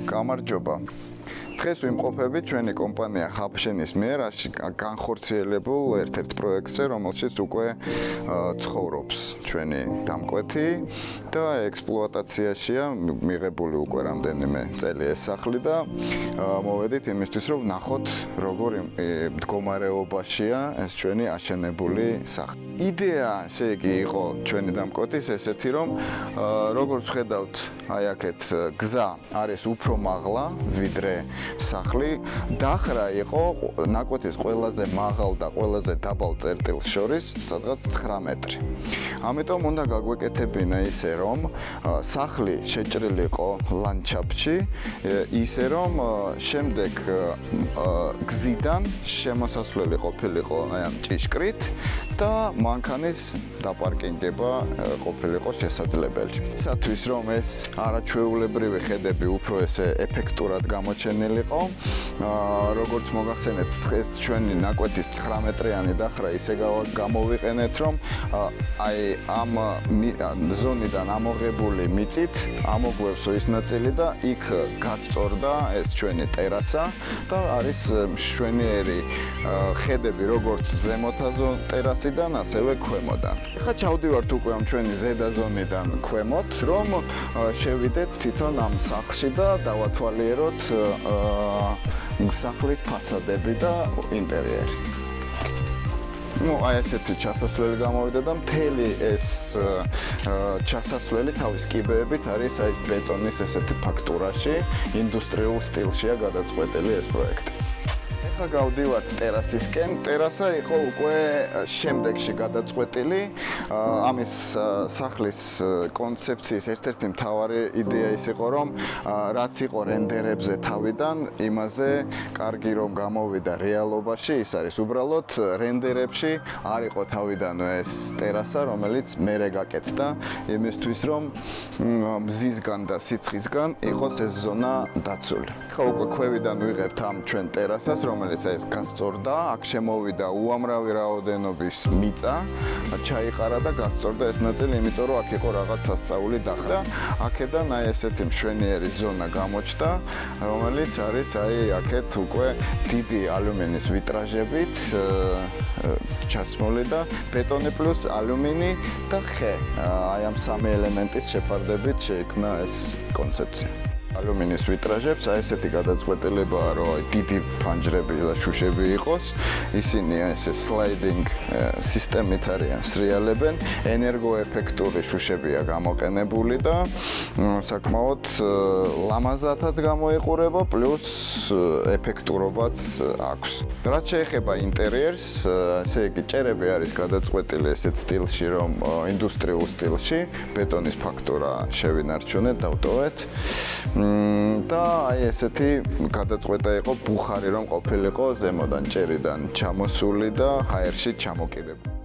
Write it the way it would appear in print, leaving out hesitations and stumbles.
გამარჯობა. დღეს ვიმყოფებით ჩვენი კომპანია Hubshen-ის მიერ განხორციელებულ ერთ-ერთ პროექტზე, რომელშიც უკვე ცხოვრობს ჩვენი დამკვეთი და ექსპლუატაციაშია მიღებული უკვე რამდენიმე წელი ეს სახლი და მოვედით იმისთვის, რომ ვნახოთ, როგორ მდგომარეობაშია ეს ჩვენი აშენებული სახლი. იდეა, ესე იგი, იყო ჩვენი დამკვეთის ესეთი, რომ როგორც ხედავთ, აი აქეთ გზა არის უფრო მაღლა, ვიდრე სახლი, დახრა იყო ნაკვეთის ყველაზე მაღალ და ყველაზე დაბალ წერტილს შორის, სადღაც 9 მეტრი. ამიტომ უნდა გაგვეკეთებინა ისე, რომ სახლი შეჭრილი იყო ლანდშაფტში, ისე რომ შემდეგ გზიდან შემოსასვლელი ყოფილიყო აი ამ ჭიშკრით და მანქანის დაპარკინგება ყოფილიყო შესაძლებელი. ისათვის რომ ეს არაჩვეულებრივი ხედები უფრო ესე ეფექტურად გამოჩენილიყო, როგორც მოგახსენეთ, ეს ჩვენი ნაკვეთის 9 მეტრიანი დახრა ისე გამოვიყენეთ, რომ აი ამ ზონიდან ამოღებული მიწით ამოგვევსო ის ნაწილი და იქ გასწორდა ეს ჩვენი ტერასა და არის მშვენიერი ხედები როგორც ზემოთაზო ტერასიდან, ასევე ქვემოდან. ახლა ჩავდივართ უკვე ამ ჩვენი ზედა ზონიდან ქვემოთ, რომ შევიდეთ თვითონ ამ სახლში და დავათვალიეროთ სახლის ფასადები და ინტერიერი. აი ესეთი ჩასასვლელი გამოვიდა და მთელი ეს ჩასასვლელი თავის კიბეებით არის აი ბეტონის ესეთი ფაქტურაში, ინდუსტრიულ სტილშია გადაწყვეტილი ეს პროექტი. ახლა გავდივართ ტერასისკენ. ტერასა იყო უკვე შემდეგში გადაწყვეტილი. ამის სახლის კონცეფციის ერთ-ერთი მთავარი იდეა ის იყო, რომ რაც იყო რენდერებზე თავიდან, იმაზე კარგი რომ გამოვიდა რეალობაში, ის არის უბრალოდ რენდერებში არ იყო თავიდანვე ეს ტერასა, რომელიც მერე გაკეთდა იმისთვის, რომ მზისგან და სიცხისგან იყოს ეს ზონა დაცული. ახლა უკვე ქვევიდან ვიღებთ ამ ჩვენ ტერასას, რომელიც ეს გასწორდა, აქ შემოვიდა უამრავი რაოდენობის მიწა, ჩაიყარა და გასწორდა ეს ნაწილი, იმიტომ რომ აქ იყო რაღაც სასწაული დახრა. აქედან აი ესეთი მშვენიერი ზონა გამოჩნდა, რომელიც არის აი აქეთ უკვე დიდი ალუმინის ვიტრაჟებით ჩასმული და ბეტონი პლუს ალუმინი და ხე. აი ამ სამი ელემენტის შეფარდებით შეიქმნა ეს კონცეფცია. ალუმინის ვიტრაჟებს აი ესეთი გადაწყვეტილებაა, რომ დიდი ფანჯრები და შუშები იყოს. ისინი ესე სლაიდინგ სისტემით არიან სრიალებენ, ენერგოეფექტური შუშებია გამოყენებული და საკმაოდ ლამაზათაც გამოიყურება, პლუს ეფექტურობაც აქვს. რაც შეეხება ინტერიერს, ესე იგი ჭერები არის გადაწყვეტილი ესეთ სტილში, რომ ინდუსტრიულ სტილში, ბეტონის ფაქტურა შევინარჩუნეთ, დავტოვეთ. და აი ესეთი გადაწყვეტა იყო ბუხარი რომ ყოფილიყო ზემოდან ჭერიდან ჩამოსული და ჰაერში ჩამოკიდებული.